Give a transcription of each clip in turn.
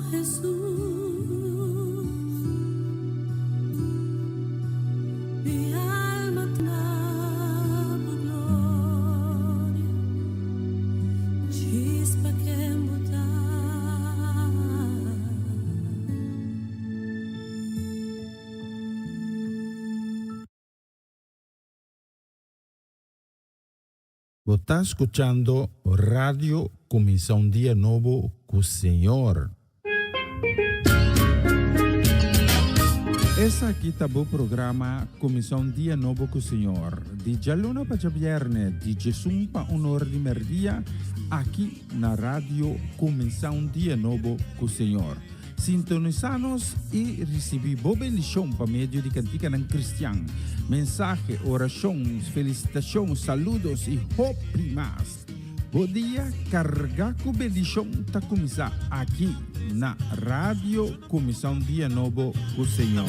Jesús, mi alma te da por gloria, chispa que embotar. Você está escuchando Radio Começar um Dia Novo com o Senhor. Esse aqui tá o programa Começar um Dia Novo com o Senhor. De Jaluna para Viernes, de Jesus para honor de merdia, aqui na Rádio Começar um Dia Novo com o Senhor. Sintonizanos e recebi boa bendição para meio de cantiga ng Cristian. Mensaje, oração, felicitação, saludos e hope mais. Bom dia, carga com bendição tá começar aqui na Rádio Começar um Dia Novo com o Senhor.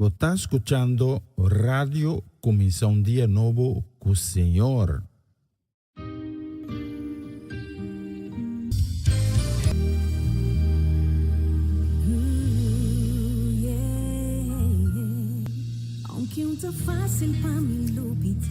Você está escuchando Radio Começar um Dia Novo com o Senhor. Aunque não tá fácil pra mim lutar,